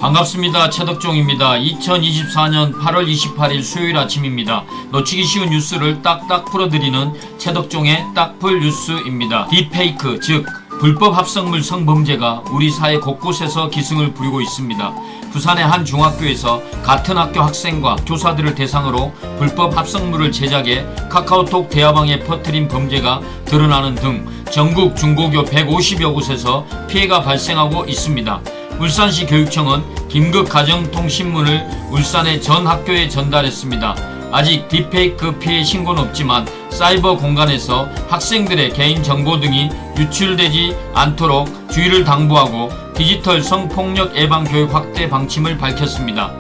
반갑습니다. 최덕종입니다. 2024년 8월 28일 수요일 아침입니다. 놓치기 쉬운 뉴스를 딱딱 풀어드리는 최덕종의 딱풀 뉴스입니다. 딥페이크, 즉 불법 합성물 성범죄가 우리 사회 곳곳에서 기승을 부리고 있습니다. 부산의 한 중학교에서 같은 학교 학생과 교사들을 대상으로 불법 합성물을 제작해 카카오톡 대화방에 퍼뜨린 범죄가 드러나는 등 전국 중고교 150여 곳에서 피해가 발생하고 있습니다. 울산시 교육청은 긴급 가정통신문을 울산의 전 학교에 전달했습니다. 아직 딥페이크 피해 신고는 없지만 사이버 공간에서 학생들의 개인정보 등이 유출되지 않도록 주의를 당부하고 디지털 성폭력 예방 교육 확대 방침을 밝혔습니다.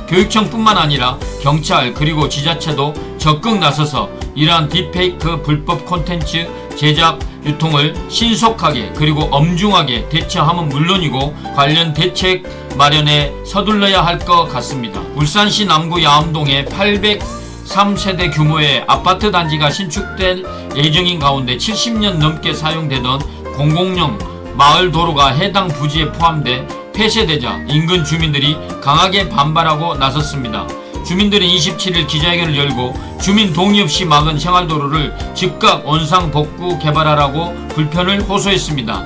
교육청뿐만 아니라 경찰 그리고 지자체도 적극 나서서 이러한 딥페이크 불법 콘텐츠 제작, 유통을 신속하게 그리고 엄중하게 대처함은 물론이고 관련 대책 마련에 서둘러야 할 것 같습니다. 울산시 남구 야암동에 803세대 규모의 아파트 단지가 신축될 예정인 가운데 70년 넘게 사용되던 공공용 마을 도로가 해당 부지에 포함돼 폐쇄되자 인근 주민들이 강하게 반발하고 나섰습니다. 주민들은 27일 기자회견을 열고 주민 동의 없이 막은 생활도로를 즉각 원상복구 개발하라고 불편을 호소했습니다.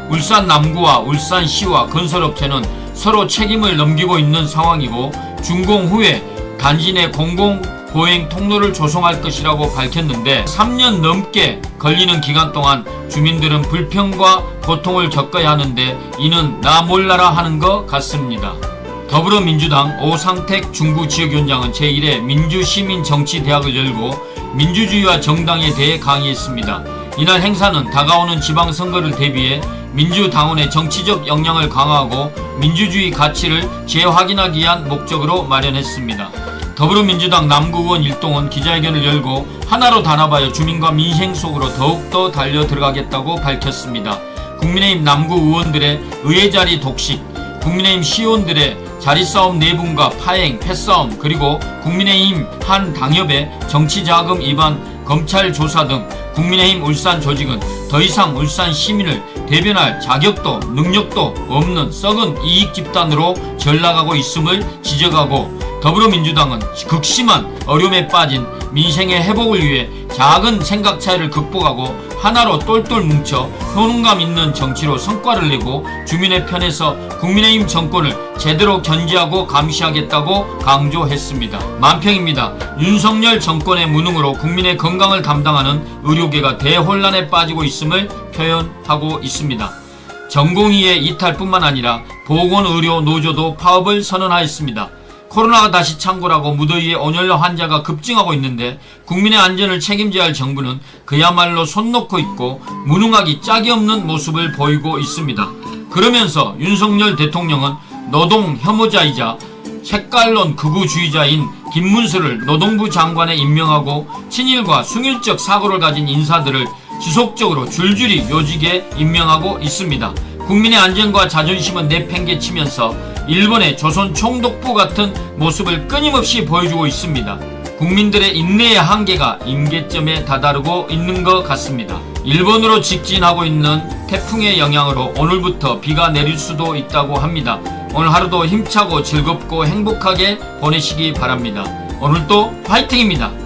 울산 남구와 울산시와 건설업체는 서로 책임을 넘기고 있는 상황이고 준공 후에 단지 내 공공보행 통로를 조성할 것이라고 밝혔는데 3년 넘게 걸리는 기간 동안 주민들은 불평과 고통을 겪어야 하는데 이는 나 몰라라 하는 것 같습니다. 더불어민주당 오상택 중구지역위원장은 제1회 민주시민정치대학을 열고 민주주의와 정당에 대해 강의했습니다. 이날 행사는 다가오는 지방선거를 대비해 민주당원의 정치적 역량을 강화하고 민주주의 가치를 재확인하기 위한 목적으로 마련했습니다. 더불어민주당 남구의원 일동은 기자회견을 열고 하나로 단합하여 주민과 민생 속으로 더욱더 달려 들어가겠다고 밝혔습니다. 국민의힘 남구 의원들의 의회자리 독식, 국민의힘 시의원들의 자리싸움 내분과 파행, 패싸움, 그리고 국민의힘 한 당협의 정치자금 위반 검찰 조사 등 국민의힘 울산 조직은 더 이상 울산 시민을 대변할 자격도 능력도 없는 썩은 이익 집단으로 전락하고 있음을 지적하고 더불어민주당은 극심한 어려움에 빠진 민생의 회복을 위해 작은 생각 차이를 극복하고 하나로 똘똘 뭉쳐 효능감 있는 정치로 성과를 내고 주민의 편에서 국민의힘 정권을 제대로 견제하고 감시하겠다고 강조했습니다. 만평입니다. 윤석열 정권의 무능으로 국민의 건강을 담당하는 의료계가 대혼란에 빠지고 있음을 표현하고 있습니다. 전공의의 이탈뿐만 아니라 보건의료노조도 파업을 선언하였습니다. 코로나가 다시 창궐하고 무더위에 온열로 환자가 급증하고 있는데 국민의 안전을 책임져야 할 정부는 그야말로 손 놓고 있고 무능하기 짝이 없는 모습을 보이고 있습니다. 그러면서 윤석열 대통령은 노동 혐오자이자 색깔론 극우주의자인 김문수를 노동부 장관에 임명하고 친일과 숭일적 사고를 가진 인사들을 지속적으로 줄줄이 요직에 임명하고 있습니다. 국민의 안전과 자존심은 내팽개치면서 일본의 조선 총독부 같은 모습을 끊임없이 보여주고 있습니다. 국민들의 인내의 한계가 임계점에 다다르고 있는 것 같습니다. 일본으로 직진하고 있는 태풍의 영향으로 오늘부터 비가 내릴 수도 있다고 합니다. 오늘 하루도 힘차고 즐겁고 행복하게 보내시기 바랍니다. 오늘도 화이팅입니다.